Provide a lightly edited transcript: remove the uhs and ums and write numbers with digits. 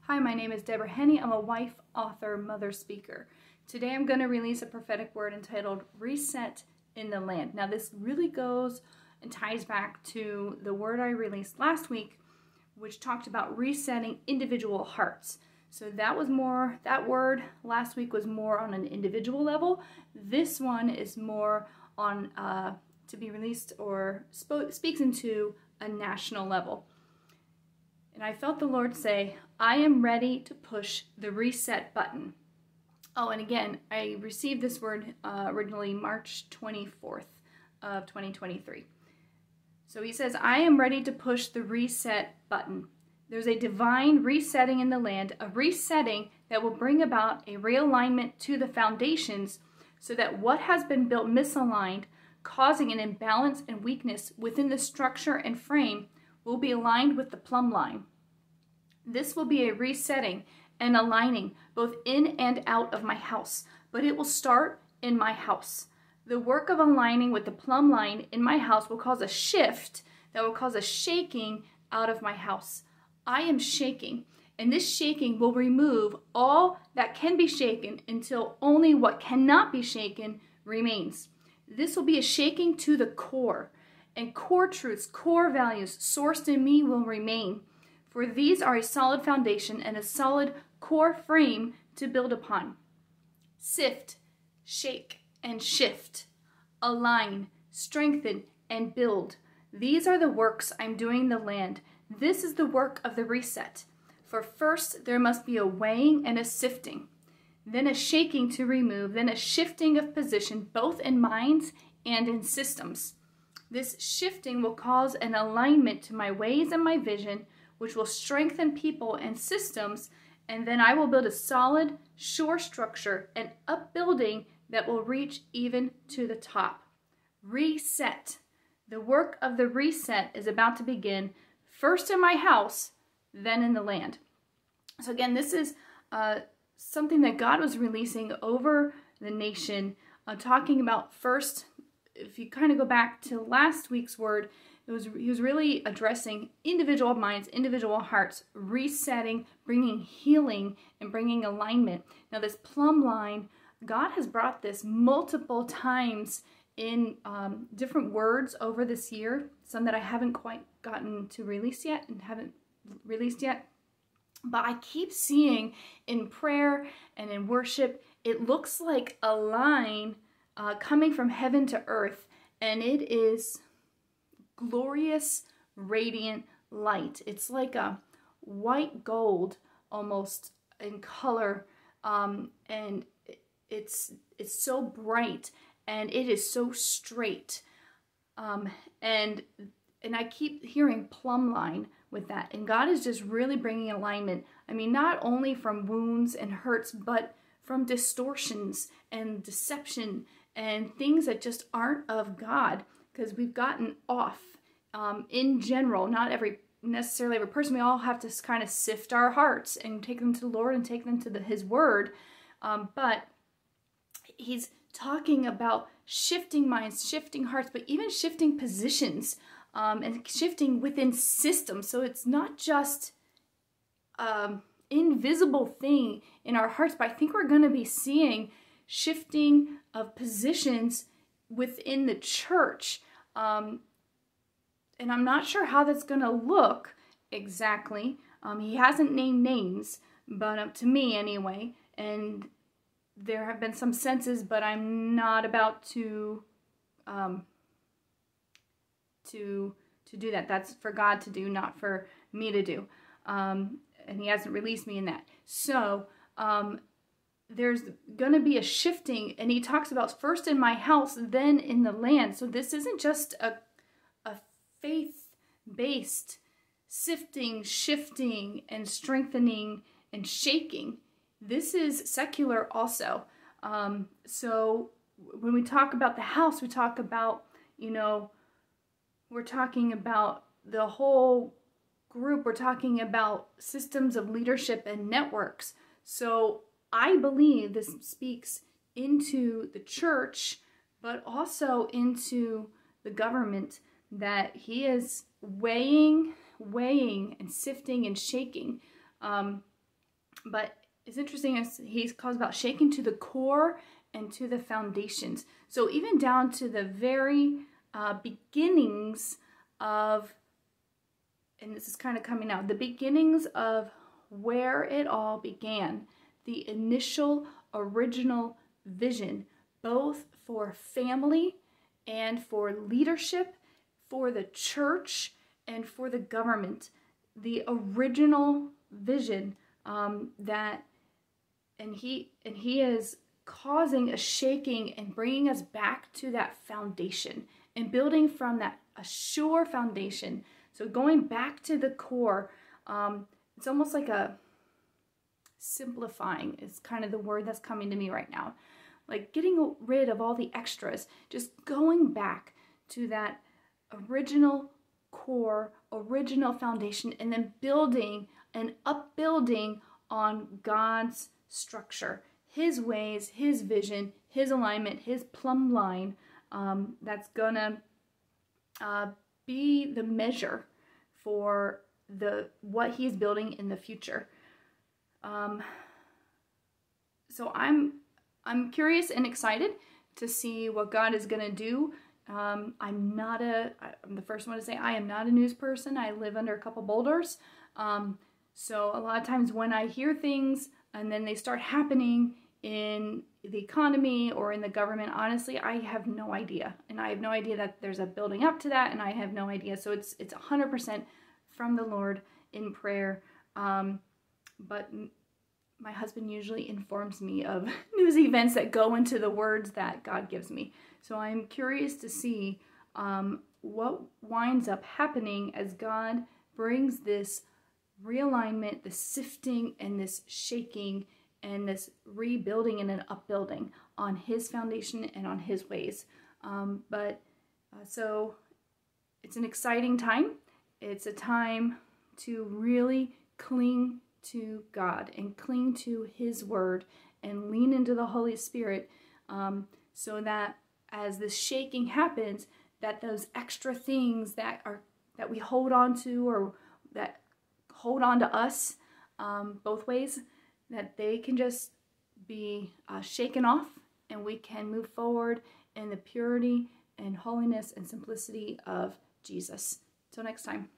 Hi, my name is Deborah Henney. I'm a wife, author, mother, speaker. Today I'm going to release a prophetic word entitled Reset in the Land. Now this really goes and ties back to the word I released last week, which talked about resetting individual hearts. So that word last week was more on an individual level. This one is more on to be released or speaks into a national level. And I felt the Lord say, I am ready to push the reset button. Oh, and again, I received this word originally March 24th of 2023. So he says, I am ready to push the reset button. There's a divine resetting in the land, a resetting that will bring about a realignment to the foundations so that what has been built misaligned, causing an imbalance and weakness within the structure and frame, will be aligned with the plumb line. This will be a resetting and aligning both in and out of my house, but it will start in my house. The work of aligning with the plumb line in my house will cause a shift that will cause a shaking out of my house. I am shaking, and this shaking will remove all that can be shaken until only what cannot be shaken remains. This will be a shaking to the core, and core truths, core values sourced in me will remain. For these are a solid foundation and a solid core frame to build upon. Sift, shake, and shift. Align, strengthen, and build. These are the works I'm doing in the land. This is the work of the reset. For first, there must be a weighing and a sifting, then a shaking to remove, then a shifting of position, both in minds and in systems. This shifting will cause an alignment to my ways and my vision, which will strengthen people and systems, and then I will build a solid, sure structure, an upbuilding that will reach even to the top. Reset. The work of the reset is about to begin, first in my house, then in the land. So again, this is something that God was releasing over the nation, talking about first, if you kind of go back to last week's word, he was really addressing individual minds, individual hearts, resetting, bringing healing, and bringing alignment. Now this plumb line, God has brought this multiple times in different words over this year, some that I haven't quite gotten to release yet and haven't released yet. But I keep seeing in prayer and in worship, it looks like a line coming from heaven to earth, and it is glorious, radiant light. It's like a white gold almost in color, and it's so bright, and it is so straight, and I keep hearing plumb line with that, and God is just really bringing alignment. I mean, not only from wounds and hurts, but from distortions and deception and things that just aren't of God, because we've gotten off in general. Not necessarily every person. We all have to kind of sift our hearts and take them to the Lord and take them to His Word. But He's talking about shifting minds, shifting hearts, but even shifting positions and shifting within systems. So it's not just invisible thing in our hearts, but I think we're going to be seeing shifting of positions within the church. And I'm not sure how that's going to look exactly. He hasn't named names, but to me anyway. And there have been some senses, but I'm not about to do that. That's for God to do, not for me to do. And He hasn't released me in that. So there's going to be a shifting, and He talks about first in my house, then in the land. So this isn't just a faith-based sifting, shifting, and strengthening and shaking. This is secular also. So when we talk about the house, we talk about, we're talking about the whole group. We're talking about systems of leadership and networks. So I believe this speaks into the church, but also into the government, that He is weighing and sifting and shaking But it's interesting as he calls about shaking to the core and to the foundations. So even down to the very beginnings of, and this is kind of coming out, the beginnings of where it all began, the initial original vision, both for family and for leadership, for the church and for the government. The original vision and he is causing a shaking and bringing us back to that foundation and building from that a sure foundation. So going back to the core, it's almost like a simplifying is kind of the word that's coming to me right now. Like getting rid of all the extras, just going back to that original core, original foundation, and then building and upbuilding on God's structure, his ways, his vision, his alignment, his plumb line, that's gonna be the measure for what he's building in the future. So I'm curious and excited to see what God is gonna do. I'm the first one to say I am not a news person. I live under a couple boulders. So a lot of times when I hear things and then they start happening in the economy or in the government, honestly, I have no idea. And I have no idea that there's a building up to that, and I have no idea. So it's 100% from the Lord in prayer. But my husband usually informs me of news events that go into the words that God gives me. So I'm curious to see what winds up happening as God brings this realignment, this sifting, and this shaking, and this rebuilding and an upbuilding on his foundation and on his ways. So it's an exciting time. It's a time to really cling to God and cling to his word and lean into the Holy Spirit, so that as this shaking happens, that those extra things that we hold on to, or that hold on to us, both ways, that they can just be shaken off, and we can move forward in the purity and holiness and simplicity of Jesus. Till next time.